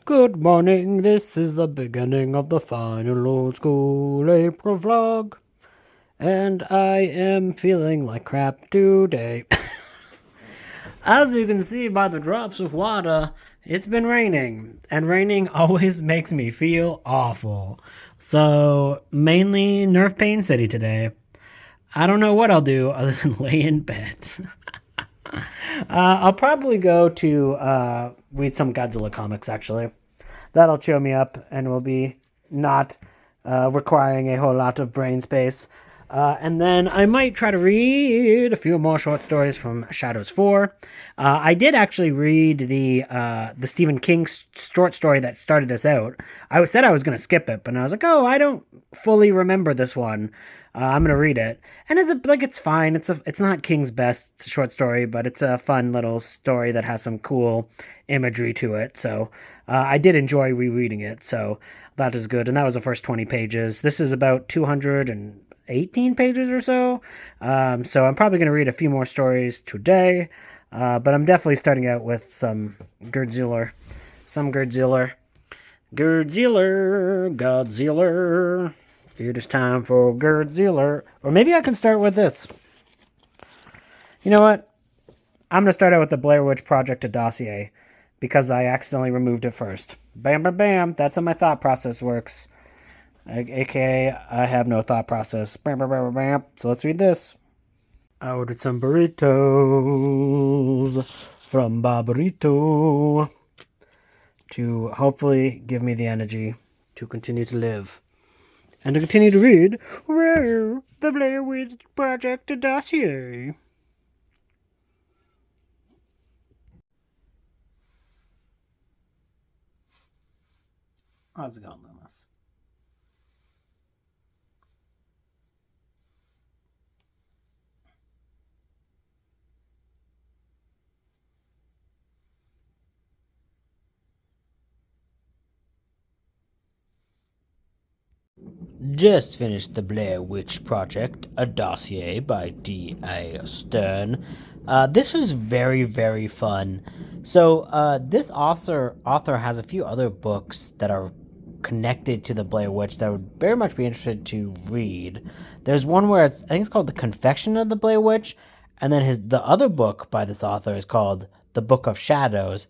Good morning, this is the beginning of the final old school April vlog. And I am feeling like crap today. As you can see by the drops of water, it's been raining. And raining always makes me feel awful. So, mainly Nerf Pain City today. I don't know what I'll do other than lay in bed. I'll probably go to read some Godzilla comics, actually. That'll cheer me up and will be not requiring a whole lot of brain space. And then I might try to read a few more short stories from Shadows 4. I did actually read the Stephen King short story that started this out. I said I was going to skip it, but I was like, oh, I don't fully remember this one. I'm gonna read it, and it's fine. It's not King's best short story, but it's a fun little story that has some cool imagery to it. So I did enjoy rereading it. So that is good, and that was the first 20 pages. This is about 218 pages or so. So I'm probably gonna read a few more stories today, but I'm definitely starting out with some Godzilla, Godzilla. It is time for Godzilla. Or maybe I can start with this. You know what? I'm going to start out with the Blair Witch Project, a dossier, because I accidentally removed it first. Bam, bam, bam. That's how my thought process works. AKA, I have no thought process. Bam, bam, bam, bam. So let's read this. I ordered some burritos from Barbarito to hopefully give me the energy to continue to live. And to continue to read, the Blair Witch Project dossier. How's it going, Lillis? Just finished The Blair Witch Project, a dossier by D.A. Stern. This was very, very fun. So, this author has a few other books that are connected to the Blair Witch that I would very much be interested to read. There's one where I think it's called The Confession of the Blair Witch, and then the other book by this author is called The Book of Shadows.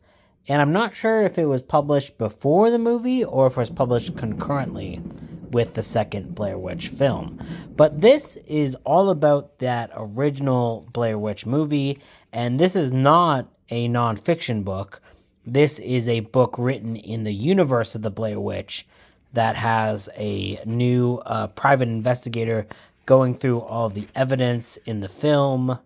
And I'm not sure if it was published before the movie or if it was published concurrently with the second Blair Witch film. But this is all about that original Blair Witch movie, and this is not a nonfiction book. This is a book written in the universe of the Blair Witch that has a new private investigator going through all the evidence in the film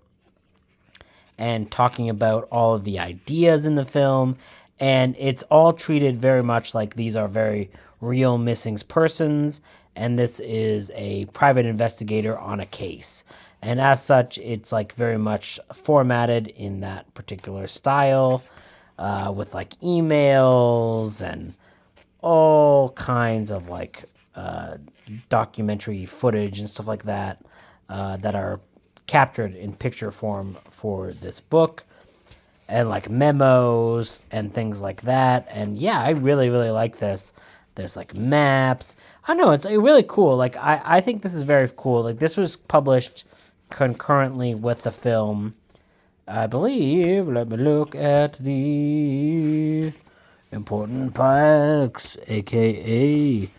and talking about all of the ideas in the film. And it's all treated very much like these are very real missing persons, and this is a private investigator on a case. And as such, it's like very much formatted in that particular style, with like emails and all kinds of like documentary footage and stuff like that that are captured in picture form for this book, and like memos and things like that. And yeah, I really, really like this. There's like maps. I don't know, it's really cool. Like, I think this is very cool. Like, this was published concurrently with the film, I believe. Let me look at the important facts, aka.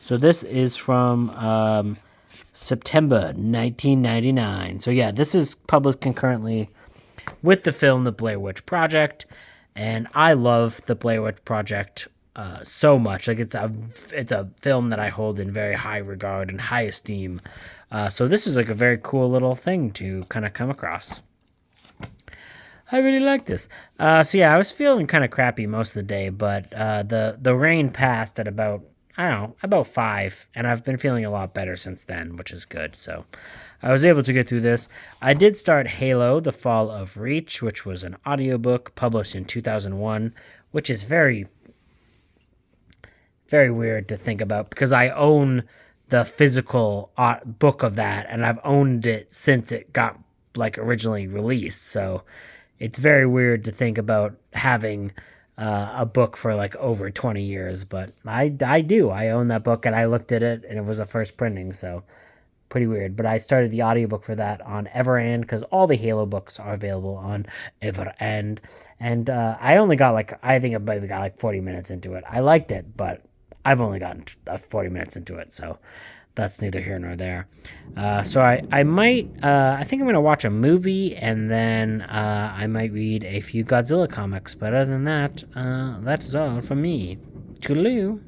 So this is from September 1999. So yeah, this is published concurrently with the film The Blair Witch Project, and I love The Blair Witch Project so much. Like, it's a film that I hold in very high regard and high esteem. So this is like a very cool little thing to kind of come across. I really like this. So yeah, I was feeling kind of crappy most of the day, but the rain passed at about, I don't know, about 5, and I've been feeling a lot better since then, which is good. So I was able to get through this. I did start Halo: The Fall of Reach, which was an audiobook published in 2001, which is very, very weird to think about because I own the physical book of that, and I've owned it since it got like originally released. So it's very weird to think about having a book for like over 20 years, but I do. I own that book and I looked at it and it was a first printing, so pretty weird. But I started the audiobook for that on Everend because all the Halo books are available on Everend. And I only got like, I think I maybe got like 40 minutes into it. I liked it, but I've only gotten 40 minutes into it, so that's neither here nor there. So I might, I think I'm going to watch a movie and then I might read a few Godzilla comics. But other than that, that is all from me. Toodaloo.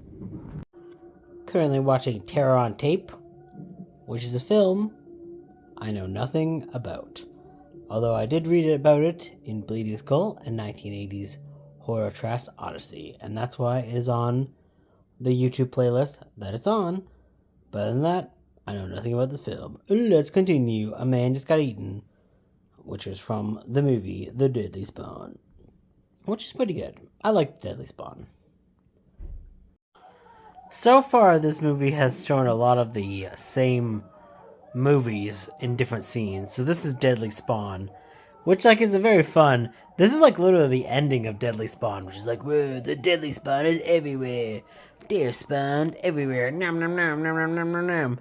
Currently watching Terror on Tape, which is a film I know nothing about. Although I did read about it in Bleeding Skull and 1980's Horror Trash Odyssey, and that's why it is on the YouTube playlist that it's on. But other than that, I know nothing about this film. Let's continue. A man just got eaten, which is from the movie The Deadly Spawn, which is pretty good. I like The Deadly Spawn. So far, this movie has shown a lot of the same movies in different scenes. So this is Deadly Spawn, which like is a very fun. This is like literally the ending of Deadly Spawn, which is like, whoa, the Deadly Spawn is everywhere. They're spawned everywhere. Nom nom nom nom nom nom nom nom.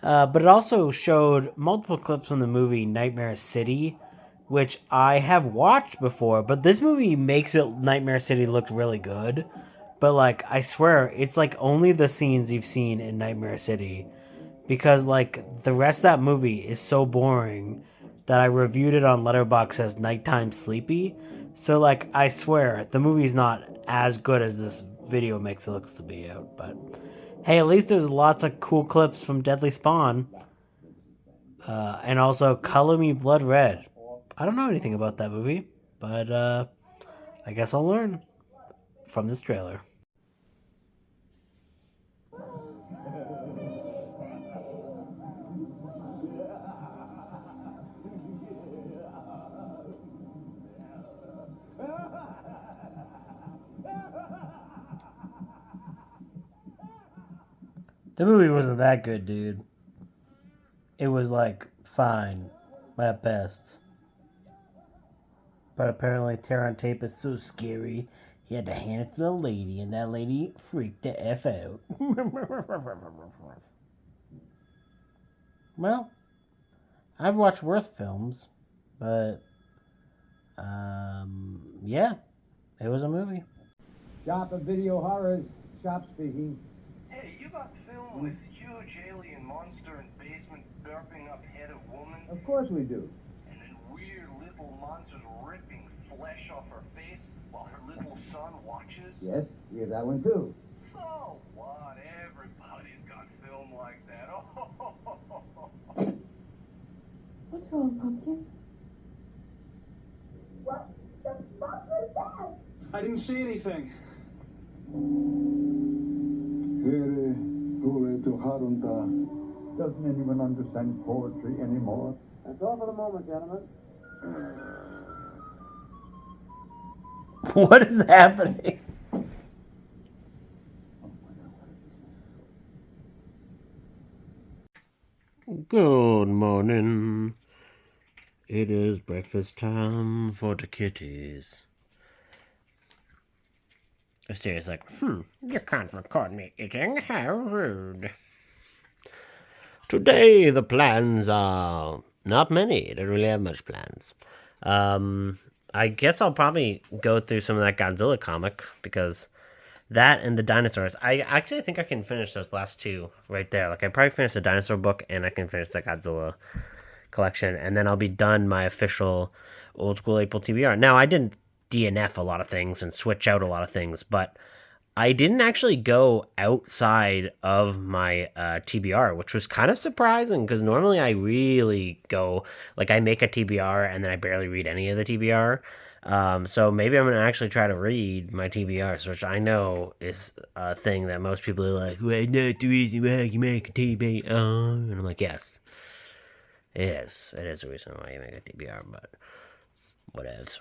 But it also showed multiple clips from the movie Nightmare City, which I have watched before, but this movie makes it Nightmare City look really good. But like I swear, it's like only the scenes you've seen in Nightmare City, because like the rest of that movie is so boring that I reviewed it on Letterboxd as nighttime sleepy. So like I swear the movie's not as good as this video makes it look to be out. But hey, at least there's lots of cool clips from Deadly Spawn, and also Color Me Blood Red. I don't know anything about that movie, but I guess I'll learn from this trailer. The movie wasn't that good, dude. It was like fine at best. But apparently Terror on Tape is so scary, he had to hand it to the lady, and that lady freaked the F out. Well, I've watched worse films, but, yeah, it was a movie. Shop of Video Horrors, Shop speaking. Hey, you got film with huge alien monster in basement burping up head of woman? Of course we do. And then weird little monsters ripping flesh off her face while her little son watches? Yes, we have that one too. So what? Everybody's got film like that. What's wrong, Pumpkin? What the fuck was that? I didn't see anything. Doesn't anyone understand poetry anymore? That's all for the moment, gentlemen. What is happening? Good morning. It is breakfast time for the kitties. Asteria's like, you can't record me eating. How rude. Today the plans are not many. I don't really have much plans. I guess I'll probably go through some of that Godzilla comic because that and the dinosaurs. I actually think I can finish those last two right there. Like I probably finish the dinosaur book and I can finish the Godzilla collection, and then I'll be done my official old school April TBR. Now I didn't DNF a lot of things and switch out a lot of things, but I didn't actually go outside of my TBR, which was kind of surprising because normally I really go, like I make a TBR and then I barely read any of the TBR. So maybe I'm going to actually try to read my TBRs, which I know is a thing that most people are like, well, not the reason why you make a TBR. And I'm like, yes, it is. It is the reason why you make a TBR, but whatevs.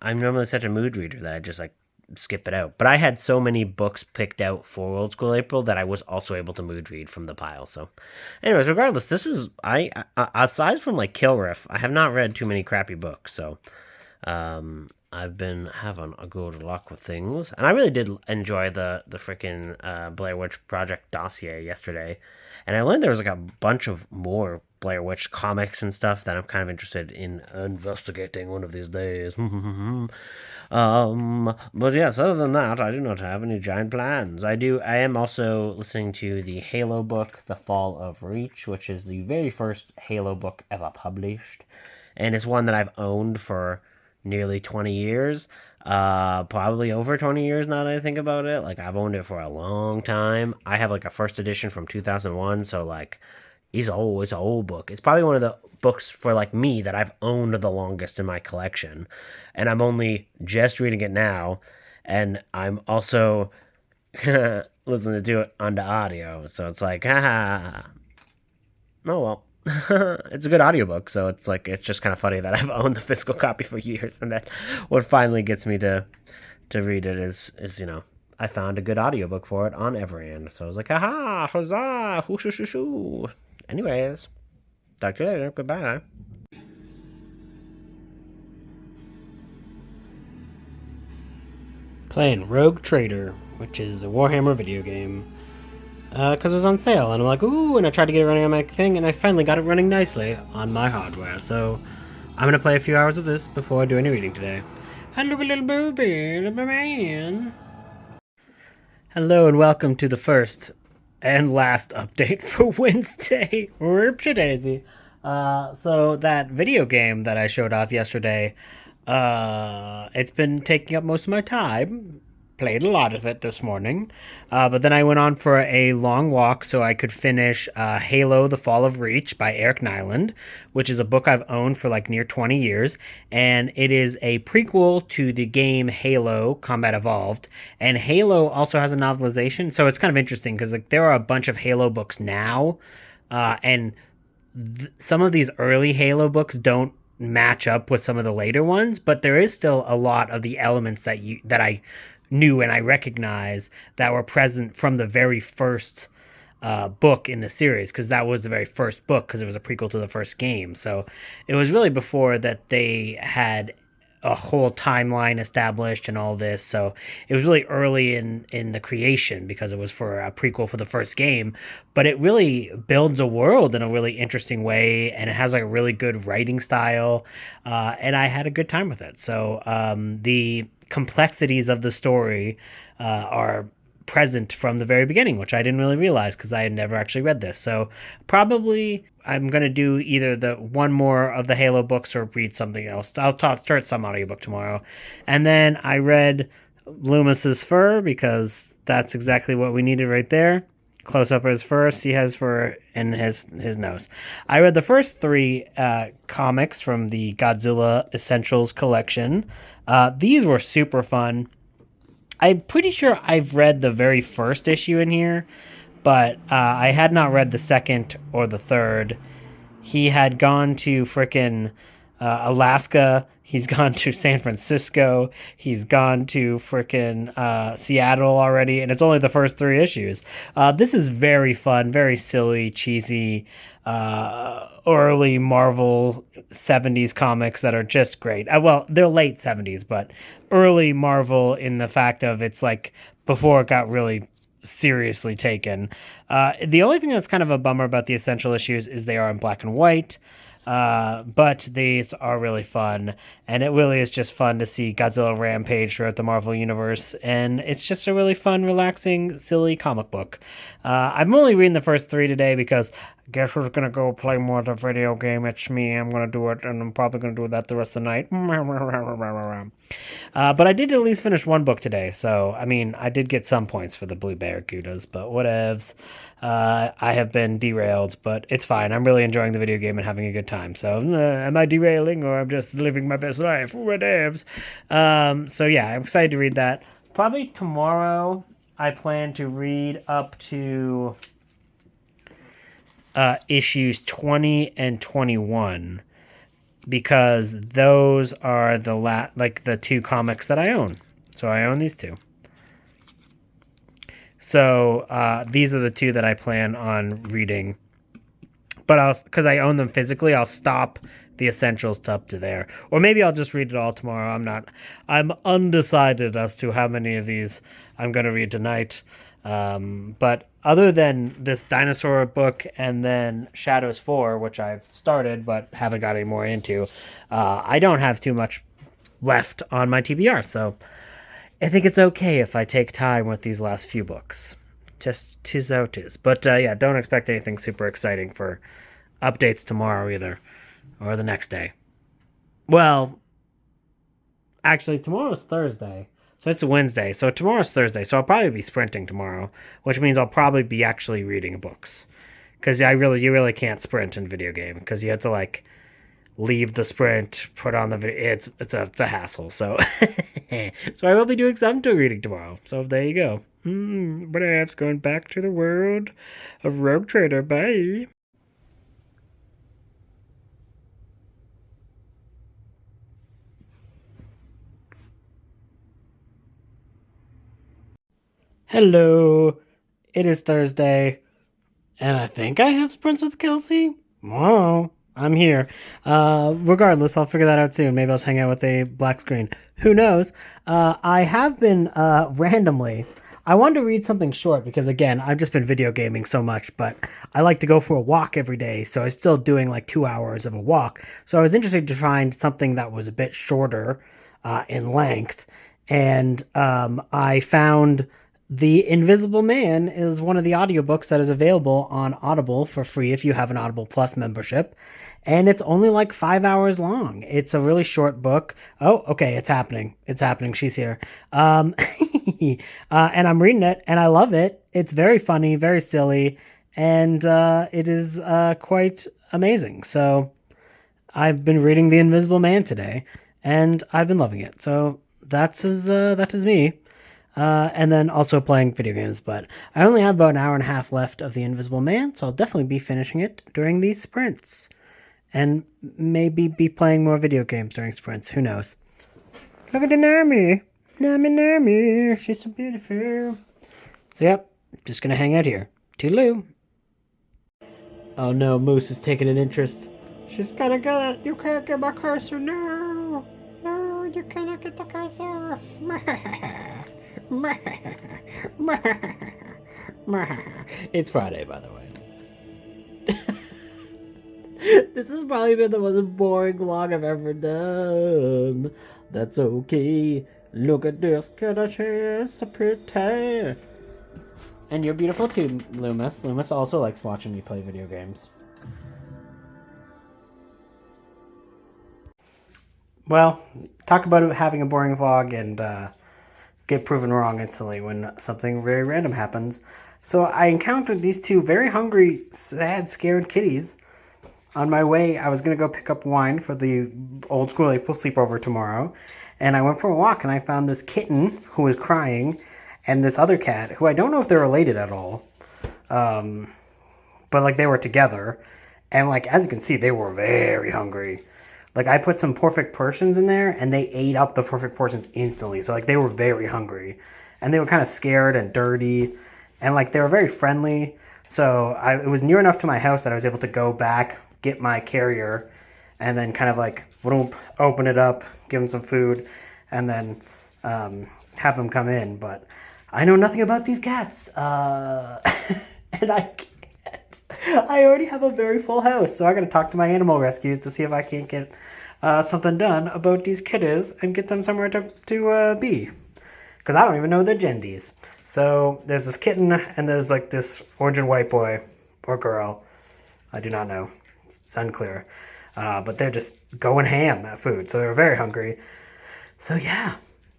I'm normally such a mood reader that I just like skip it out. But I had so many books picked out for Old School April that I was also able to mood read from the pile. So, anyways, regardless, this is aside from like Kill Riff, I have not read too many crappy books. So, I've been having a good luck with things, and I really did enjoy the freaking Blair Witch Project dossier yesterday, and I learned there was like a bunch of more Blair Witch comics and stuff that I'm kind of interested in investigating one of these days. But yes, other than that, I do not have any giant plans. I am also listening to the Halo book, The Fall of Reach, which is the very first Halo book ever published, and it's one that I've owned for nearly 20 years. Probably over 20 years now that I think about it. Like, I've owned it for a long time. I have like a first edition from 2001, so like it's an old book. It's probably one of the books for like me that I've owned the longest in my collection. And I'm only just reading it now, and I'm also listening to it on the audio. So it's like, oh well. It's a good audiobook, so it's like it's just kind of funny that I've owned the physical copy for years, and that what finally gets me to read it is I found a good audiobook for it on Everand. So I was like, haha, huzzah, hoo shoo shoo shoo. Anyways, talk to you later. Goodbye. Playing Rogue Trader, which is a Warhammer video game. Because it was on sale, and I'm like, ooh, and I tried to get it running on my thing, and I finally got it running nicely on my hardware. So I'm going to play a few hours of this before I do any reading today. Hello, little booby, little man. Hello, and welcome to the first and last update for Wednesday. Whoopsie daisy. So that video game that I showed off yesterday, it's been taking up most of my time. Played a lot of it this morning, but then I went on for a long walk so I could finish Halo: The Fall of Reach by Eric Nyland, which is a book I've owned for like near 20 years, and it is a prequel to the game Halo: Combat Evolved, and Halo also has a novelization, so it's kind of interesting because like there are a bunch of Halo books now, and some of these early Halo books don't match up with some of the later ones, but there is still a lot of the elements that I knew and I recognize that were present from the very first book in the series, because that was the very first book, because it was a prequel to the first game. So it was really before that they had a whole timeline established and all this. So it was really early in the creation, because it was for a prequel for the first game, but it really builds a world in a really interesting way, and it has like a really good writing style, and I had a good time with it. So the complexities of the story are present from the very beginning, which I didn't really realize because I had never actually read this. So probably I'm going to do either the one more of the Halo books or read something else. I'll start some audiobook tomorrow. And then I read Loomis's fur, because that's exactly what we needed right there. Close up of his fur. He has fur in his nose. I read the first three comics from the Godzilla Essentials collection. These were super fun. I'm pretty sure I've read the very first issue in here, but I had not read the second or the third. He had gone to frickin' Alaska. He's gone to San Francisco. He's gone to frickin' Seattle already, and it's only the first three issues. This is very fun, very silly, cheesy, early Marvel 70s comics that are just great. Well, they're late 70s, but early Marvel in the fact of it's like before it got really seriously taken. The only thing that's kind of a bummer about the essential issues is they are in black and white. But these are really fun, and it really is just fun to see Godzilla rampage throughout the Marvel Universe, and it's just a really fun, relaxing, silly comic book. I'm only reading the first three today because guess who's gonna go play more of the video game? It's me. I'm gonna do it, and I'm probably gonna do that the rest of the night. But I did at least finish one book today, so I mean, I did get some points for the Blue Barracudas, but whatevs. I have been derailed, but it's fine. I'm really enjoying the video game and having a good time. So, am I derailing, or I'm just living my best life? Whatevs. So yeah, I'm excited to read that. Probably tomorrow, I plan to read up to issues 20 and 21, because those are the two comics that I own. So I own these two. So these are the two that I plan on reading. But because I own them physically, I'll stop the essentials to up to there. Or maybe I'll just read it all tomorrow. I'm undecided as to how many of these I'm going to read tonight. But other than this dinosaur book and then Shadows 4, which I've started but haven't got any more into, I don't have too much left on my TBR. So I think it's okay if I take time with these last few books. Just 'tis how 'tis. But yeah, don't expect anything super exciting for updates tomorrow either, or the next day. Well, actually, tomorrow's Thursday, so it's a Wednesday. So tomorrow's Thursday, so I'll probably be sprinting tomorrow, which means I'll probably be actually reading books. Because you really can't sprint in video game because you have to like leave the sprint, put on the video. It's a hassle. So so I will be doing some reading tomorrow. So there you go. Whatevs, going back to the world of Rogue Trader. Bye. Hello. It is Thursday, and I think I have sprints with Kelsey. Wow. I'm here. Regardless, I'll figure that out soon. Maybe I'll just hang out with a black screen. Who knows? I have been randomly. I wanted to read something short because, again, I've just been video gaming so much, but I like to go for a walk every day, so I'm still doing like 2 hours of a walk. So I was interested to find something that was a bit shorter in length, and I found The Invisible Man is one of the audiobooks that is available on Audible for free if you have an Audible Plus membership. And it's only like 5 hours long. It's a really short book. Oh, okay, it's happening. It's happening. She's here. And I'm reading it, and I love it. It's very funny, very silly, and it is quite amazing. So I've been reading The Invisible Man today, and I've been loving it. So that is me. And then also playing video games, but I only have about an hour and a half left of The Invisible Man, so I'll definitely be finishing it during these sprints. And maybe be playing more video games during sprints, who knows. Look at the Nami! Nami, she's so beautiful. So yep, just gonna hang out here. Toodaloo. Oh no, Moose is taking an interest. She's gonna get it! You can't get my cursor, no! No, you cannot get the cursor! It's Friday, by the way. This has probably been the most boring vlog I've ever done. That's okay. Look at this, get a chance to pretend. And you're beautiful too, Loomis. Loomis also likes watching me play video games. Well, talk about having a boring vlog and get proven wrong instantly when something very random happens. So I encountered these two very hungry, sad, scared kitties. On my way, I was going to go pick up wine for the old school April sleepover tomorrow. And I went for a walk and I found this kitten who was crying and this other cat who I don't know if they're related at all. But like they were together. And like as you can see, they were very hungry. Like I put some perfect portions in there and they ate up the perfect portions instantly. So like they were very hungry. And they were kind of scared and dirty. And like they were very friendly. So it was near enough to my house that I was able to go back, get my carrier, and then kind of like open it up, give them some food, and then have them come in. But I know nothing about these cats, and I can't. I already have a very full house, so I gotta talk to my animal rescues to see if I can't get something done about these kitties and get them somewhere to be, because I don't even know their genders. So there's this kitten, and there's like this orange and white boy or girl. I do not know. It's unclear. But they're just going ham at food. So they're very hungry. So yeah,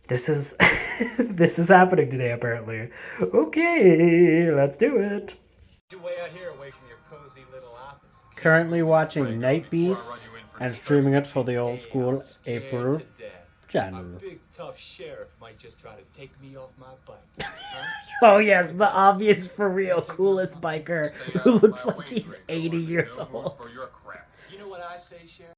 this is this is happening today apparently. Okay, let's do it. Way out here away from your cozy little office. Currently watching Night Beast and streaming it for the old school April channel. A big tough sheriff might just try to take me off my bike. Huh? Oh yes, the obvious for real coolest biker who looks like he's 80 years old. You know what I say, sheriff?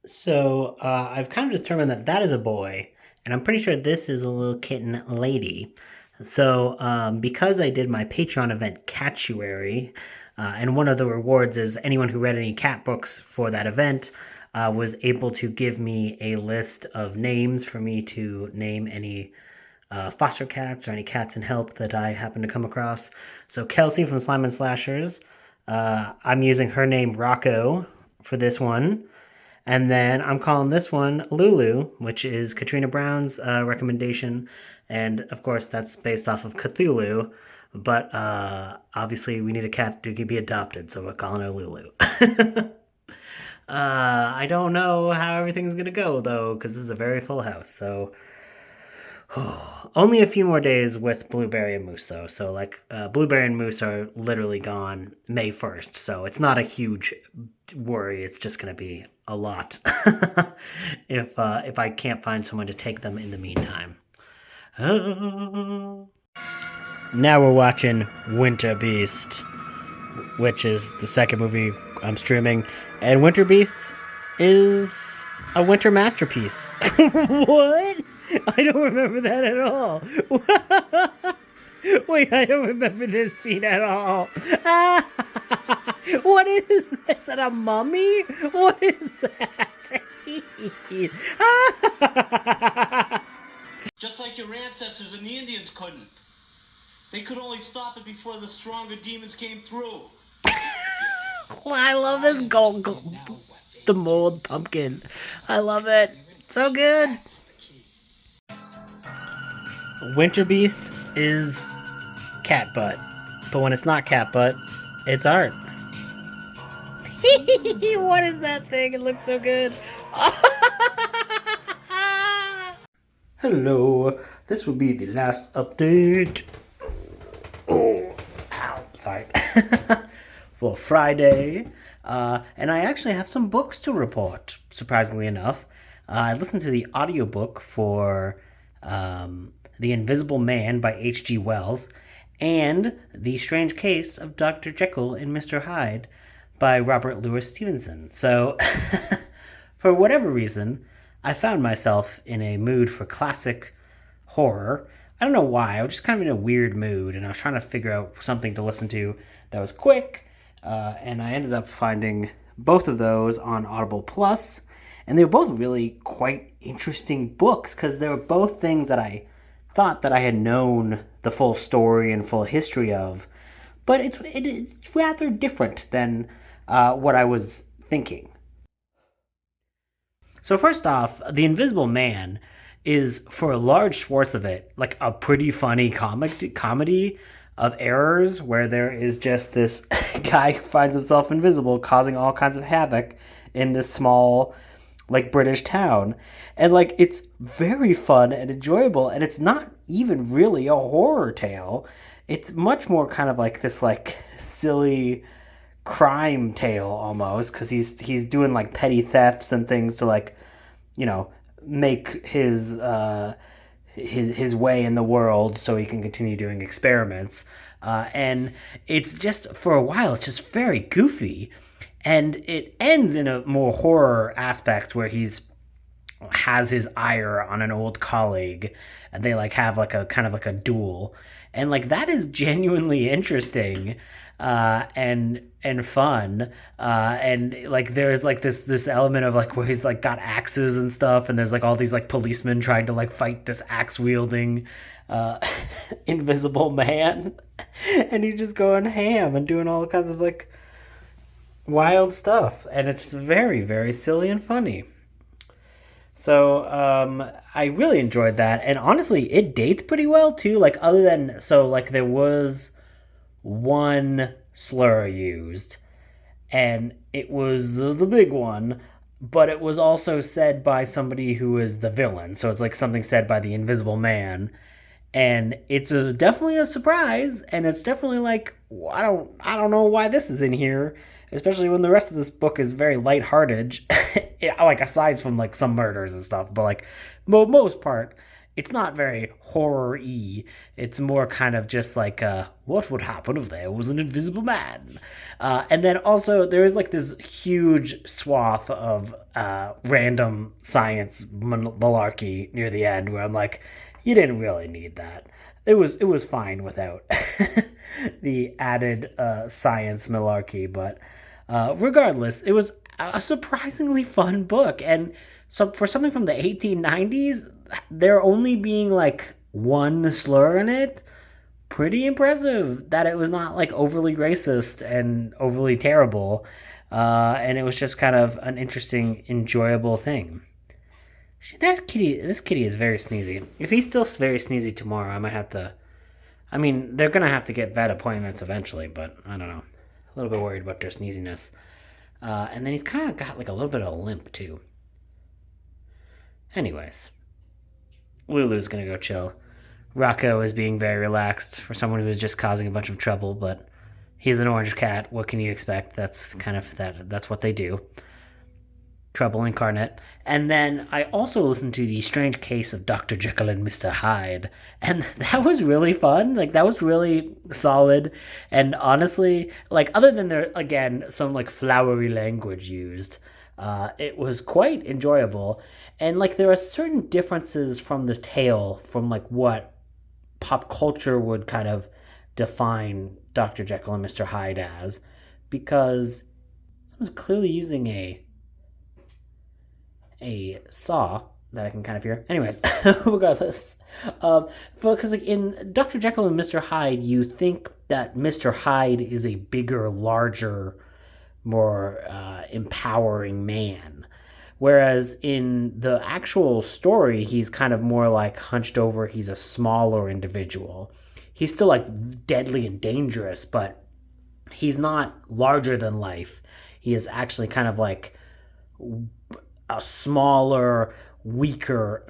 So I've kind of determined that is a boy, and I'm pretty sure this is a little kitten lady. So because I did my Patreon event Catchuary, And one of the rewards is anyone who read any cat books for that event was able to give me a list of names for me to name any foster cats or any cats in help that I happen to come across. So Kelsey from Slime and Slashers, I'm using her name Rocco for this one. And then I'm calling this one Lulu, which is Katrina Brown's recommendation. And of course, that's based off of Cthulhu. But obviously, we need a cat to be adopted, so we're calling her Lulu. I don't know how everything's going to go, though, because this is a very full house. So only a few more days with Blueberry and Moose, though. So, like, Blueberry and Moose are literally gone May 1st. So it's not a huge worry. It's just going to be a lot if I can't find someone to take them in the meantime. Now we're watching Winter Beast, which is the second movie I'm streaming. And Winter Beast is a winter masterpiece. What? I don't remember that at all. Wait, I don't remember this scene at all. What is this? Is that a mummy? What is that? Just like your ancestors and the Indians couldn't. They could only stop it before the stronger demons came through. I love this the mold pumpkin. I love it. So good. Winter Beast is cat butt. But when it's not cat butt, it's art. What is that thing? It looks so good. Hello. This will be the last update. Oh, ow, sorry. For Friday. And I actually have some books to report, surprisingly enough. I listened to the audiobook for The Invisible Man by H.G. Wells and The Strange Case of Dr. Jekyll and Mr. Hyde by Robert Louis Stevenson. So, for whatever reason, I found myself in a mood for classic horror. I don't know why. I was just kind of in a weird mood, and I was trying to figure out something to listen to that was quick, and I ended up finding both of those on Audible Plus, and they were both really quite interesting books, because they were both things that I thought that I had known the full story and full history of, but it's rather different than what I was thinking. So first off, The Invisible Man is, for a large swaths of it, like a pretty funny comedy of errors where there is just this guy who finds himself invisible, causing all kinds of havoc in this small, like, British town. And, like, it's very fun and enjoyable, and it's not even really a horror tale. It's much more kind of like this, like, silly crime tale almost, because he's doing, like, petty thefts and things to, like, you know, make his way in the world so he can continue doing experiments. And it's just, for a while, it's just very goofy. And it ends in a more horror aspect where has his ire on an old colleague, and they like have like a kind of like a duel. And like that is genuinely interesting. And fun, and like there's like this element of like where he's like got axes and stuff, and there's like all these like policemen trying to like fight this axe wielding invisible man, and he's just going ham and doing all kinds of like wild stuff, and it's very, very silly and funny. So I really enjoyed that, and honestly it dates pretty well too, like other than, so like there was one slur used, and it was the big one, but it was also said by somebody who is the villain, so it's like something said by the Invisible Man, and it's definitely a surprise, and it's definitely like, I don't know why this is in here, especially when the rest of this book is very lighthearted, like aside from like some murders and stuff, but like most part it's not very horror-y. It's more kind of just like, what would happen if there was an invisible man? And then also there is like this huge swath of random science malarkey near the end where I'm like, You didn't really need that. It was fine without the added science malarkey, but regardless, it was a surprisingly fun book. And so for something from the 1890s, there only being like one slur in it, pretty impressive that it was not like overly racist and overly terrible. And it was just kind of an interesting, enjoyable thing. This kitty is very sneezy. If he's still very sneezy tomorrow, I might have to. I mean, they're gonna have to get vet appointments eventually, but I don't know. A little bit worried about their sneeziness. And then he's kind of got like a little bit of a limp too. Anyways, Lulu's gonna go chill. Rocco is being very relaxed for someone who is just causing a bunch of trouble, but he's an orange cat. What can you expect? That's kind of that's what they do. Trouble incarnate. And then I also listened to The Strange Case of Dr. Jekyll and Mr. Hyde. And that was really fun. Like, that was really solid. And honestly, like, other than there, again, some, like, flowery language used, it was quite enjoyable. And, like, there are certain differences from the tale from, like, what pop culture would kind of define Dr. Jekyll and Mr. Hyde as. Because someone's clearly using a saw that I can kind of hear. Anyways, regardless, because like in Dr. Jekyll and Mr. Hyde, you think that Mr. Hyde is a bigger, larger, more empowering man, whereas in the actual story, he's kind of more like hunched over. He's a smaller individual. He's still like deadly and dangerous, but he's not larger than life. He is actually kind of like a smaller, weaker,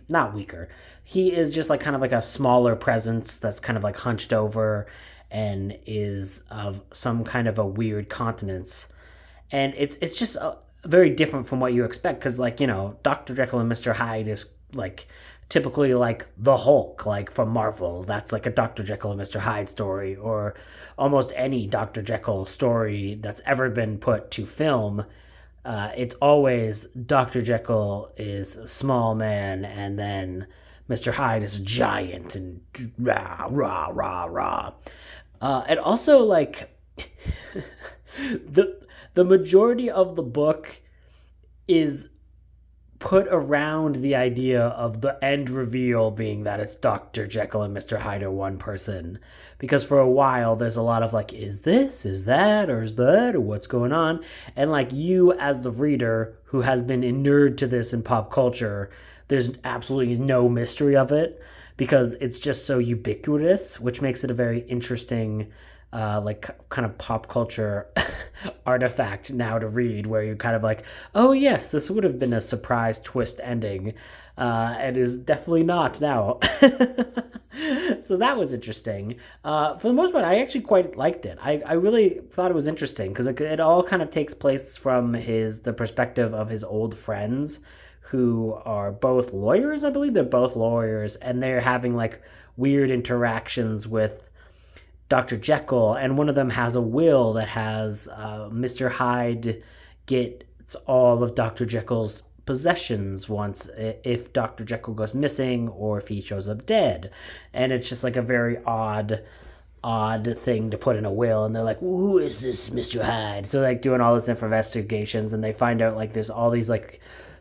not weaker. He is just like kind of like a smaller presence that's kind of like hunched over and is of some kind of a weird continence. And it's just very different from what you expect because, like, you know, Dr. Jekyll and Mr. Hyde is like typically like the Hulk, like from Marvel. That's like a Dr. Jekyll and Mr. Hyde story, or almost any Dr. Jekyll story that's ever been put to film. It's always Dr. Jekyll is a small man, and then Mr. Hyde is giant and rah, rah, rah, rah. And also, like, the majority of the book is put around the idea of the end reveal being that it's Dr. Jekyll and Mr. Hyde are one person. Because for a while, there's a lot of like, is this, is that, or what's going on? And like you as the reader who has been inured to this in pop culture, there's absolutely no mystery of it because it's just so ubiquitous, which makes it a very interesting like kind of pop culture artifact now to read, where you're kind of like, oh yes, this would have been a surprise twist ending, and is definitely not now. So that was interesting. For the most part, I actually quite liked it. I really thought it was interesting because it all kind of takes place from the perspective of his old friends who are both lawyers. I believe they're both lawyers, and they're having like weird interactions with Dr. Jekyll, and one of them has a will that has Mr. Hyde gets all of Dr. Jekyll's possessions once if Dr. Jekyll goes missing or if he shows up dead. And it's just like a very odd thing to put in a will, and they're like, who is this Mr. Hyde? So like doing all this investigations, and they find out like there's all these like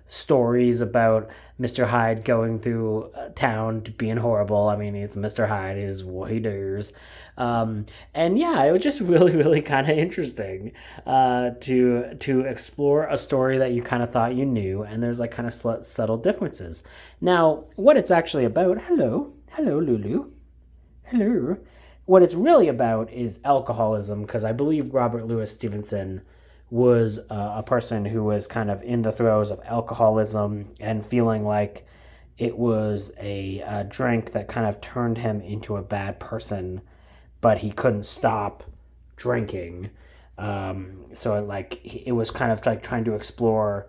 stories about Mr. Hyde going through town being horrible. I mean, it's Mr. Hyde is what he does. And yeah, it was just really, really kind of interesting to explore a story that you kind of thought you knew, and there's like kind of subtle differences. Now, what it's actually about, hello, Lulu. Hello. What it's really about is alcoholism, because I believe Robert Louis Stevenson was a person who was kind of in the throes of alcoholism and feeling like it was a drink that kind of turned him into a bad person, but he couldn't stop drinking. So it was kind of like trying to explore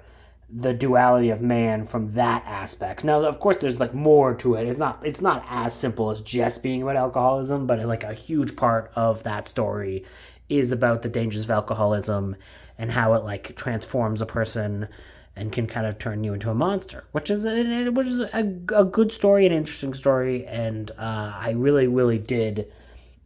the duality of man from that aspect. Now, of course, there's like more to it. It's not as simple as just being about alcoholism, but like a huge part of that story is about the dangers of alcoholism and how it like transforms a person and can kind of turn you into a monster, which is a good story, an interesting story, and I really, really did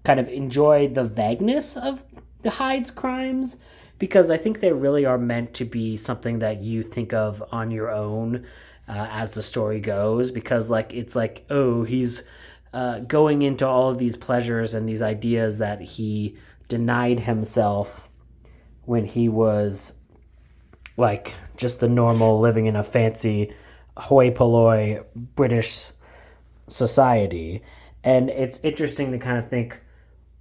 kind of enjoy the vagueness of the Hyde's crimes, because I think they really are meant to be something that you think of on your own as the story goes, because like it's like, oh, he's going into all of these pleasures and these ideas that he denied himself when he was like just the normal living in a fancy hoi polloi British society. And it's interesting to kind of think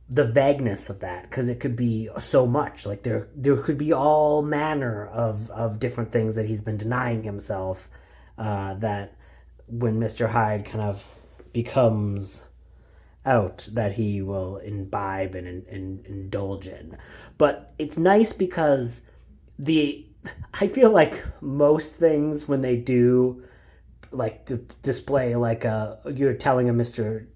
the vagueness of that, because it could be so much. Like there could be all manner of different things that he's been denying himself, that when Mr. Hyde kind of becomes out, that he will imbibe and indulge in. But it's nice because I feel like most things when they do like display like you're telling a Mr.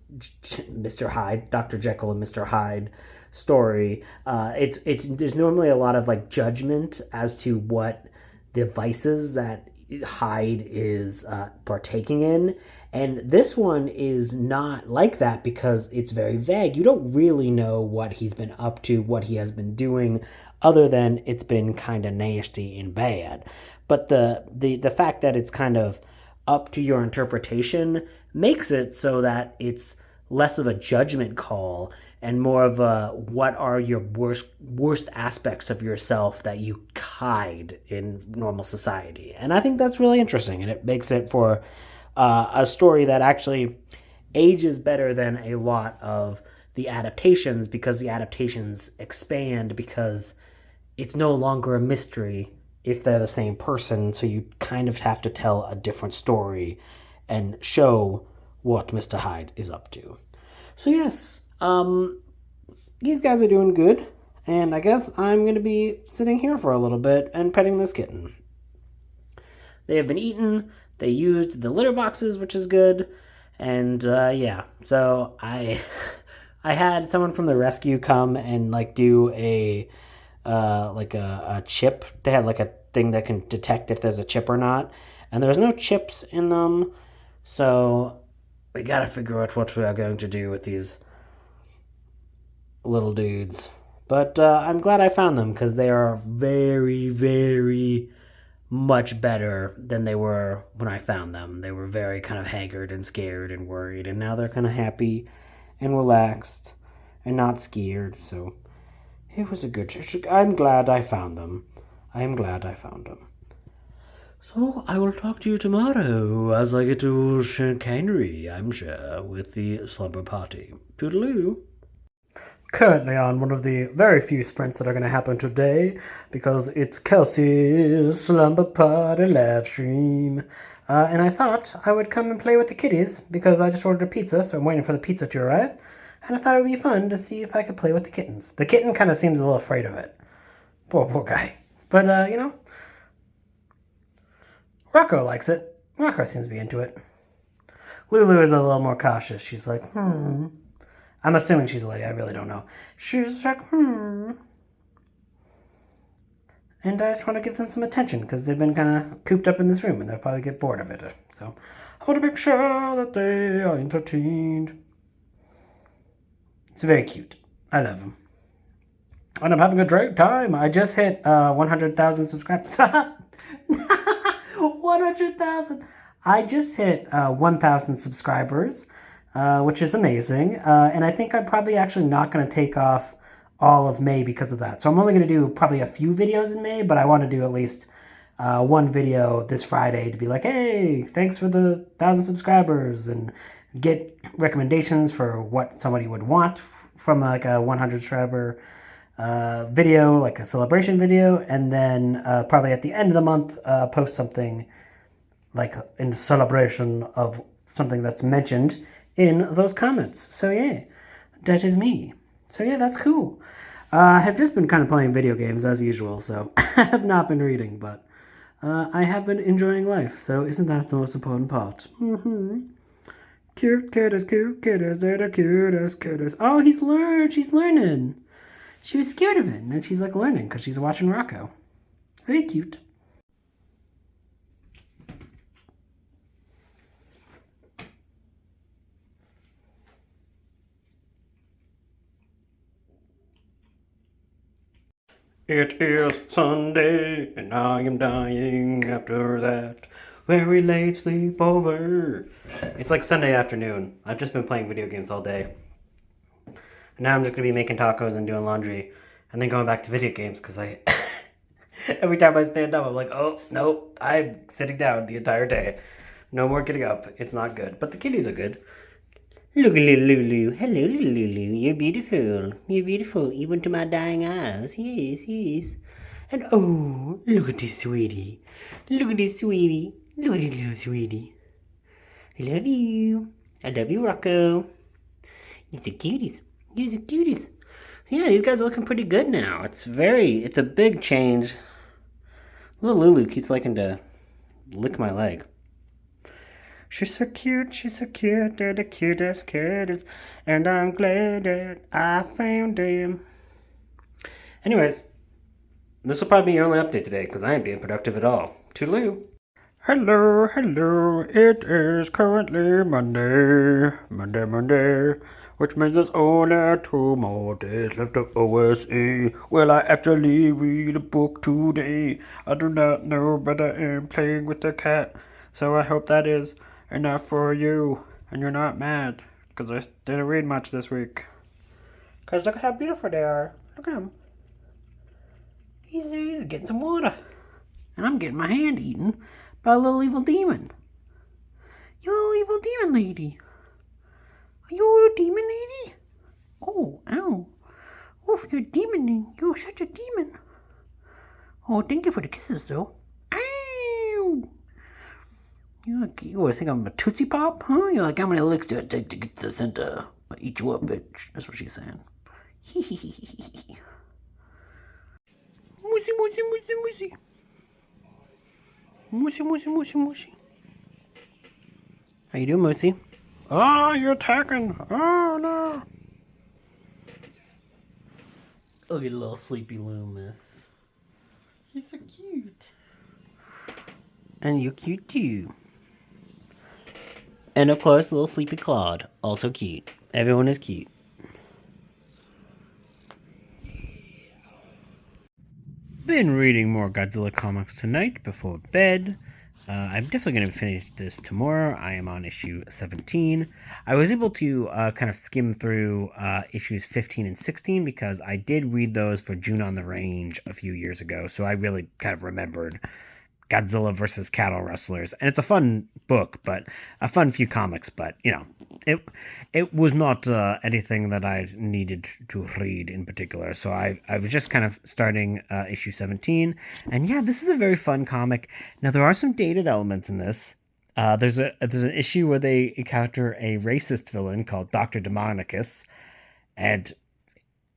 Hyde, Dr. Jekyll and Mr. Hyde story, it's there's normally a lot of like judgment as to what the vices that Hyde is partaking in. And this one is not like that because it's very vague. You don't really know what he's been up to, what he has been doing, other than it's been kind of nasty and bad. But the fact that it's kind of up to your interpretation makes it so that it's less of a judgment call and more of a what are your worst aspects of yourself that you hide in normal society. And I think that's really interesting, and it makes it for a story that actually ages better than a lot of the adaptations, because the adaptations expand, because it's no longer a mystery if they're the same person, so you kind of have to tell a different story and show what Mr. Hyde is up to. So yes, these guys are doing good, and I guess I'm going to be sitting here for a little bit and petting this kitten. They have been eaten. They used the litter boxes, which is good. And yeah, so I had someone from the rescue come and like do a chip. They have like a thing that can detect if there's a chip or not. And there's no chips in them. So we gotta figure out what we are going to do with these little dudes. But I'm glad I found them, because they are very, very much better than they were when I found them. They were very kind of haggard and scared and worried, and now they're kind of happy and relaxed and not scared. So it was a good... I'm glad I found them. So I will talk to you tomorrow as I get to chicanery, I'm sure, with the slumber party. Toodaloo. Currently on one of the very few sprints that are going to happen today, because it's Kelsey's slumber party live stream. And I thought I would come and play with the kitties, because I just ordered a pizza, so I'm waiting for the pizza to arrive. And I thought it would be fun to see if I could play with the kittens. The kitten kind of seems a little afraid of it. Poor guy. But, you know, Rocco likes it. Rocco seems to be into it. Lulu is a little more cautious. She's like, I'm assuming she's a lady. I really don't know. She's like, And I just want to give them some attention, because they've been kind of cooped up in this room, and they'll probably get bored of it. So I want to make sure that they are entertained. It's very cute. I love them. And I'm having a great time. I just hit 100,000 subscribers. 100,000. I just hit 1,000 subscribers, which is amazing. And I think I'm probably actually not going to take off all of May because of that. So I'm only going to do probably a few videos in May, but I want to do at least one video this Friday to be like, hey, thanks for the 1,000 subscribers, and get recommendations for what somebody would want from like a 100 subscriber video, like a celebration video. And then probably at the end of the month, post something like in celebration of something that's mentioned in those comments. So yeah, that is me. So yeah, that's cool. I have just been kind of playing video games as usual, so I have not been reading, but I have been enjoying life, so isn't that the most important part? Cute kitties, they're the cutest kitties. Oh, she's learning. She was scared of it, and then she's like learning because she's watching Rocco. Very cute. It is Sunday, and I am dying after that very late sleepover. It's like Sunday afternoon. I've just been playing video games all day. And now I'm just gonna be making tacos and doing laundry, and then going back to video games because I. Every time I stand up, I'm like, oh, nope, I'm sitting down the entire day. No more getting up. It's not good. But the kitties are good. Look at little Lulu. Hello, little Lulu. You're beautiful. You're beautiful, even to my dying eyes. Yes, yes. And oh, look at this sweetie. Look at this sweetie. Look at this little sweetie. I love you. I love you, Rocco. You're so cuties. You're so cuties. So yeah, these guys are looking pretty good now. It's a big change. Little Lulu keeps liking to lick my leg. She's so cute, they're the cutest kitties, and I'm glad that I found them. Anyways, this will probably be your only update today, because I ain't being productive at all. Toodaloo. Hello, it is currently Monday, which means there's only 2 more days left of OSA. Will I actually read a book today? I do not know, but I am playing with the cat, so I hope that is enough for you, and you're not mad, because I didn't read much this week. Because look at how beautiful they are. Look at him. He's getting some water. And I'm getting my hand eaten by a little evil demon. You little evil demon lady. Are you a little demon lady? Oh, ow. Oh, you're a demon. You're such a demon. Oh, thank you for the kisses, though. Ow! You think I'm a Tootsie Pop, huh? You're like, how many licks do it take to get to the center? I'll eat you up, bitch. That's what she's saying. Hee. Moosey. Moosey. How you doing, Moosey? Oh, you're attacking. Oh, no. Look at little sleepy Loomis. He's so cute. And you're cute, too. And of course, little sleepy Claude. Also cute. Everyone is cute. Been reading more Godzilla comics tonight before bed. I'm definitely going to finish this tomorrow. I am on issue 17. I was able to kind of skim through issues 15 and 16 because I did read those for June on the Range a few years ago, so I really kind of remembered Godzilla versus cattle rustlers, and it's a fun book, but a fun few comics, but it was not anything that I needed to read in particular, so I was just kind of starting issue 17, and yeah, this is a very fun comic. Now there are some dated elements in this. There's an issue where they encounter a racist villain called Dr. Demonicus, and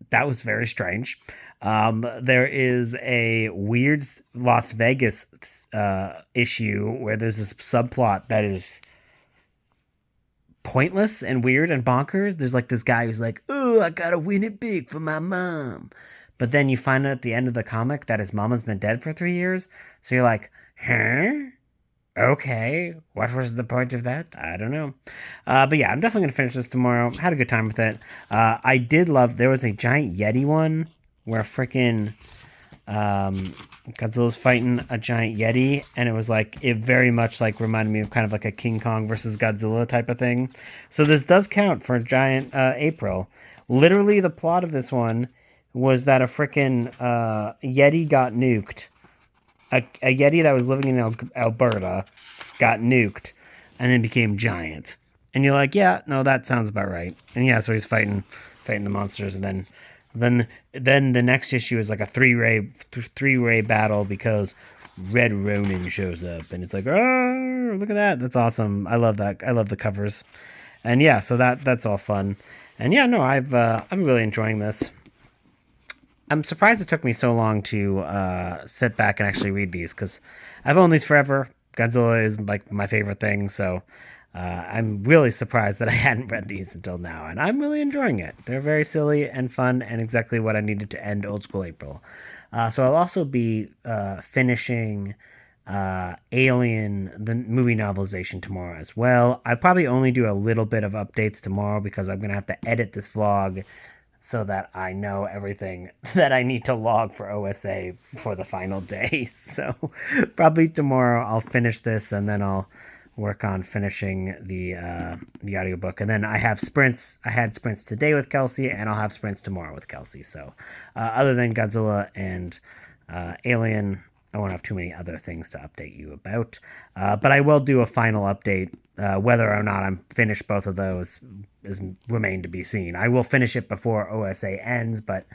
that was very strange. There is a weird Las Vegas issue where there's this subplot that is pointless and weird and bonkers. There's like this guy who's like, oh, I gotta win it big for my mom. But then you find out at the end of the comic that his mama's been dead for 3 years. So you're like, huh? Okay, what was the point of that? I don't know. But yeah, I'm definitely going to finish this tomorrow. Had a good time with it. I did love, there was a giant Yeti one where freaking Godzilla's fighting a giant Yeti, and it was like, it very much like reminded me of kind of like a King Kong versus Godzilla type of thing. So this does count for giant April. Literally, the plot of this one was that a freaking Yeti got nuked. A Yeti that was living in Alberta got nuked and then became giant. And you're like, yeah, no, that sounds about right. And yeah, so he's fighting the monsters, and then the next issue is like a three-way battle because Red Ronin shows up, and it's like, oh, look at that. That's awesome. I love that. I love the covers. And yeah, so that's all fun. And yeah, no, I'm really enjoying this. I'm surprised it took me so long to sit back and actually read these, because I've owned these forever. Godzilla is like my favorite thing, so I'm really surprised that I hadn't read these until now, and I'm really enjoying it. They're very silly and fun, and exactly what I needed to end Old School April. So I'll also be finishing Alien, the movie novelization, tomorrow as well. I probably only do a little bit of updates tomorrow because I'm going to have to edit this vlog so that I know everything that I need to log for OSA for the final day. So probably tomorrow I'll finish this, and then I'll work on finishing the audiobook. And then I have sprints. I had sprints today with Kelsey, and I'll have sprints tomorrow with Kelsey. So other than Godzilla and Alien, I won't have too many other things to update you about. But I will do a final update. Whether or not I'm finished both of those is remain to be seen. I will finish it before OSA ends, but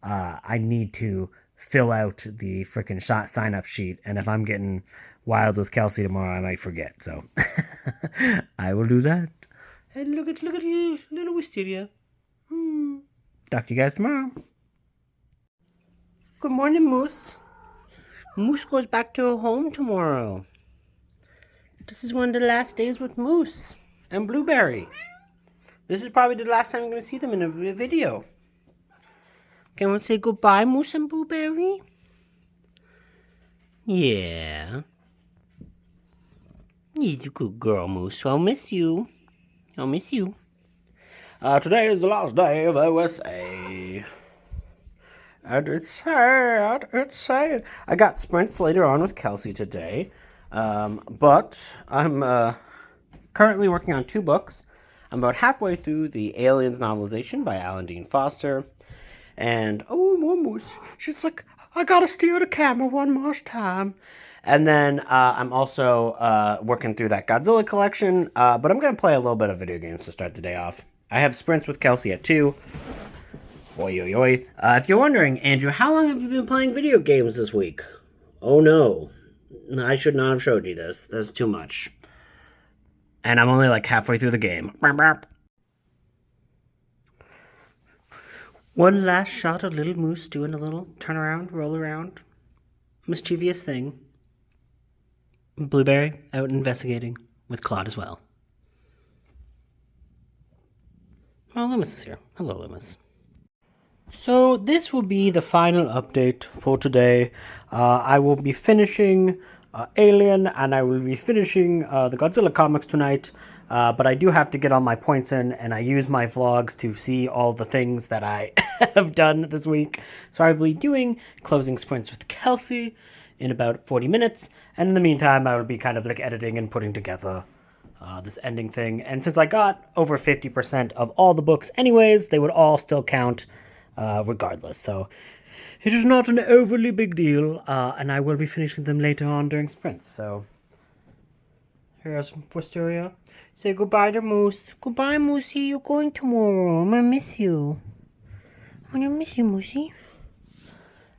I need to fill out the freaking sign-up sheet. And if I'm getting wild with Kelsey tomorrow, I might forget. So I will do that. And look at little Wisteria. Talk to you guys tomorrow. Good morning, Moose. Moose goes back to her home tomorrow. This is one of the last days with Moose and Blueberry. This is probably the last time I'm going to see them in a video. Can we say goodbye, Moose and Blueberry? Yeah. You're a good girl, Moose. I'll miss you. I'll miss you. Today is the last day of OSA. And it's sad. It's sad. I got sprints later on with Kelsey today. But I'm currently working on 2 books. I'm about halfway through the Aliens novelization by Alan Dean Foster. And, oh, more Moose. She's like, I gotta steer the camera one more time. And then I'm also working through that Godzilla collection. But I'm going to play a little bit of video games to start the day off. I have sprints with Kelsey at 2. Oi, oi, oi. If you're wondering, Andrew, how long have you been playing video games this week? Oh, no. I should not have showed you this. That's too much. And I'm only like halfway through the game. One last shot of little Moose doing a little turn around, roll around, mischievous thing. Blueberry out investigating with Claude as well. Well, Loomis is here. Hello, Loomis. So this will be the final update for today. I will be finishing Alien, and I will be finishing the Godzilla comics tonight. But I do have to get all my points in, and I use my vlogs to see all the things that I have done this week. So I will be doing closing sprints with Kelsey in about 40 minutes. And in the meantime, I will be kind of like editing and putting together this ending thing. And since I got over 50% of all the books anyways, they would all still count regardless. So it is not an overly big deal, and I will be finishing them later on during sprints. So here's Wisteria. Say goodbye to Moose. Goodbye, Moosey. You're going tomorrow. I'm gonna miss you. I'm gonna miss you, Moosey.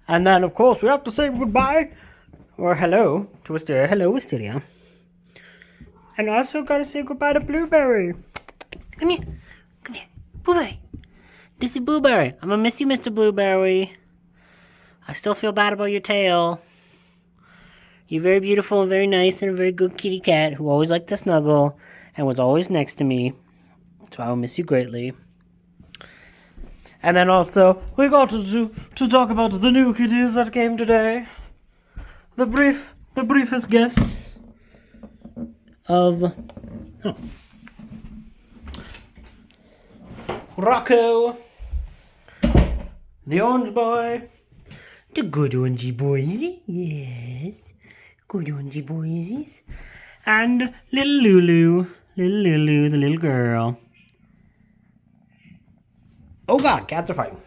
And then, of course, we have to say goodbye or hello to Wisteria. Hello, Wisteria. And also gotta say goodbye to Blueberry. Come here. Come here. Blueberry. This is Blueberry. I'm gonna miss you, Mr. Blueberry. I still feel bad about your tail. You're very beautiful and very nice and a very good kitty cat who always liked to snuggle and was always next to me. So I will miss you greatly. And then also, we got to talk about the new kitties that came today. The briefest guess of Rocco, the orange boy, the good orangey boys, yes, good orangey boys, and little Lulu, the little girl. Oh god, cats are fighting.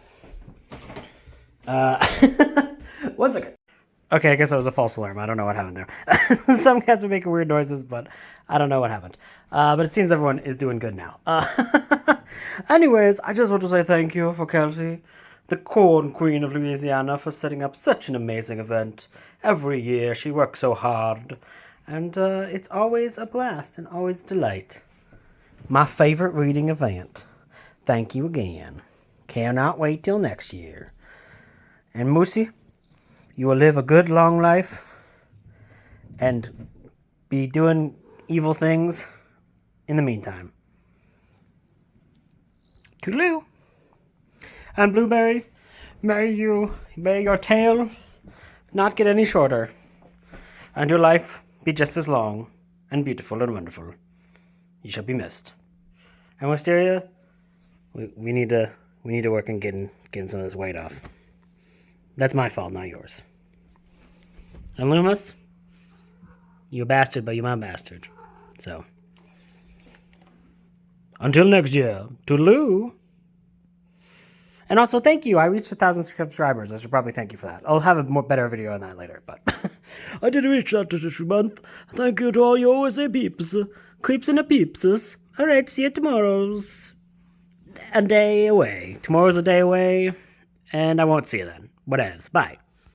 1 second. Okay, I guess that was a false alarm. I don't know what happened there. Some cats were making weird noises, but I don't know what happened. But it seems everyone is doing good now. Anyways, I just want to say thank you for Kelsey, the corn queen of Louisiana, for setting up such an amazing event. Every year she works so hard, and it's always a blast and always a delight. My favorite reading event. Thank you again. Cannot wait till next year. And Moosey, you will live a good long life and be doing evil things in the meantime. Toodaloo. And Blueberry, may your tail not get any shorter, and your life be just as long and beautiful and wonderful. You shall be missed. And Wisteria, we need to We need to work on getting some of this weight off. That's my fault, not yours. And Loomis, you a bastard, but you're my bastard. So, until next year, toodaloo. And also, thank you. I reached 1,000 subscribers. I should probably thank you for that. I'll have a better video on that later, but I did reach that this month. Thank you to all your OSA peeps, creeps and the peepses. All right, see you tomorrow's a day away. Tomorrow's a day away, and I won't see you then. Whatevs. Bye.